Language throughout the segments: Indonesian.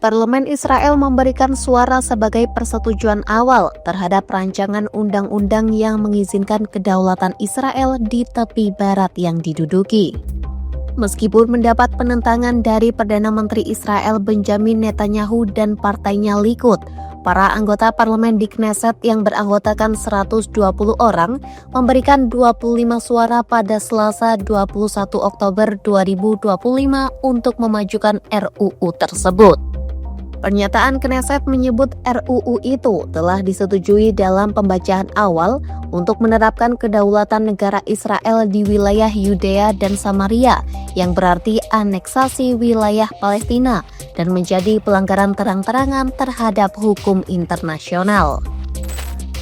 Parlemen Israel memberikan suara sebagai persetujuan awal terhadap rancangan undang-undang yang mengizinkan kedaulatan Israel di tepi barat yang diduduki. Meskipun mendapat penentangan dari Perdana Menteri Israel Benjamin Netanyahu dan partainya Likud, para anggota parlemen di Knesset yang beranggotakan 120 orang memberikan 25 suara pada Selasa 21 Oktober 2025 untuk memajukan RUU tersebut. Pernyataan Knesset menyebut RUU itu telah disetujui dalam pembacaan awal untuk menerapkan kedaulatan negara Israel di wilayah Yudea dan Samaria, yang berarti aneksasi wilayah Palestina dan menjadi pelanggaran terang-terangan terhadap hukum internasional.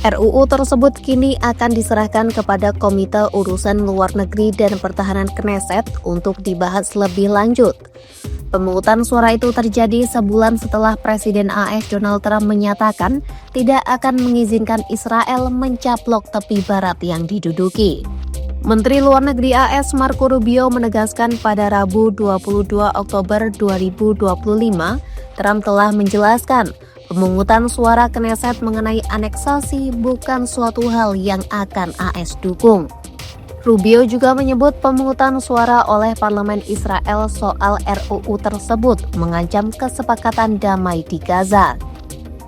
RUU tersebut kini akan diserahkan kepada Komite Urusan Luar Negeri dan Pertahanan Knesset untuk dibahas lebih lanjut. Pemungutan suara itu terjadi sebulan setelah Presiden AS Donald Trump menyatakan tidak akan mengizinkan Israel mencaplok tepi barat yang diduduki. Menteri Luar Negeri AS Marco Rubio menegaskan pada Rabu 22 Oktober 2025, Trump telah menjelaskan pemungutan suara Knesset mengenai aneksasi bukan suatu hal yang akan AS dukung. Rubio juga menyebut pemungutan suara oleh Parlemen Israel soal RUU tersebut mengancam kesepakatan damai di Gaza.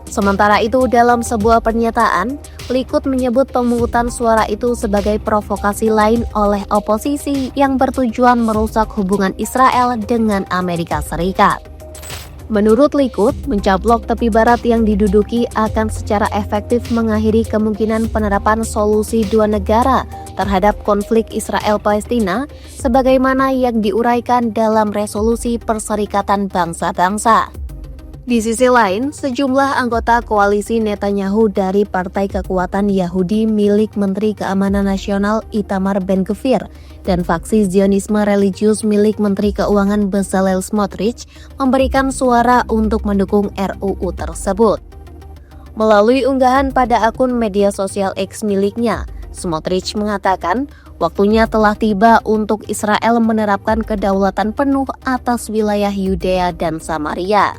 Sementara itu, dalam sebuah pernyataan, Likud menyebut pemungutan suara itu sebagai provokasi lain oleh oposisi yang bertujuan merusak hubungan Israel dengan Amerika Serikat. Menurut Likud, mencaplok tepi barat yang diduduki akan secara efektif mengakhiri kemungkinan penerapan solusi dua negara terhadap konflik Israel-Palestina sebagaimana yang diuraikan dalam resolusi Perserikatan Bangsa-Bangsa. Di sisi lain, sejumlah anggota koalisi Netanyahu dari Partai Kekuatan Yahudi milik Menteri Keamanan Nasional Itamar Ben-Gvir dan faksi Zionisme religius milik Menteri Keuangan Bezalel Smotrich memberikan suara untuk mendukung RUU tersebut. Melalui unggahan pada akun media sosial X miliknya, Smotrich mengatakan waktunya telah tiba untuk Israel menerapkan kedaulatan penuh atas wilayah Yudea dan Samaria.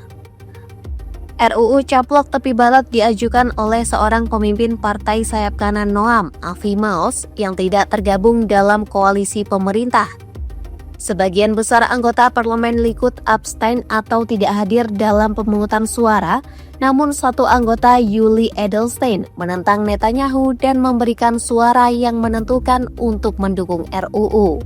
RUU Caplok Tepi Barat diajukan oleh seorang pemimpin partai sayap kanan Noam, Avi Maoz, yang tidak tergabung dalam koalisi pemerintah. Sebagian besar anggota parlemen Likud abstain atau tidak hadir dalam pemungutan suara, namun satu anggota Yuli Edelstein menentang Netanyahu dan memberikan suara yang menentukan untuk mendukung RUU.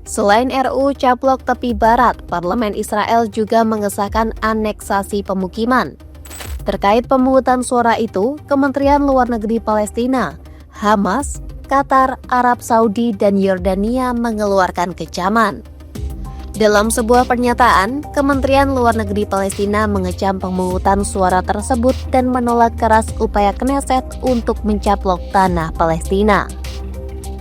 Selain RUU Caplok Tepi Barat, Parlemen Israel juga mengesahkan aneksasi pemukiman. Terkait pemungutan suara itu, Kementerian Luar Negeri Palestina, Hamas, Qatar, Arab Saudi, dan Yordania mengeluarkan kecaman. Dalam sebuah pernyataan, Kementerian Luar Negeri Palestina mengecam pemungutan suara tersebut dan menolak keras upaya Knesset untuk mencaplok tanah Palestina.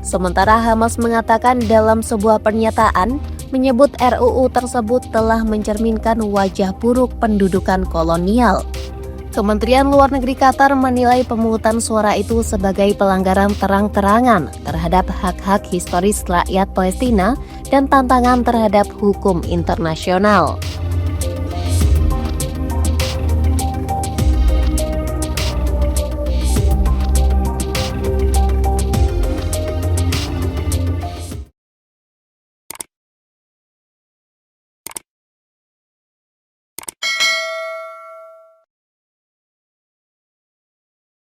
Sementara Hamas mengatakan dalam sebuah pernyataan, menyebut RUU tersebut telah mencerminkan wajah buruk pendudukan kolonial. Kementerian Luar Negeri Qatar menilai pemungutan suara itu sebagai pelanggaran terang-terangan terhadap hak-hak historis rakyat Palestina dan tantangan terhadap hukum internasional.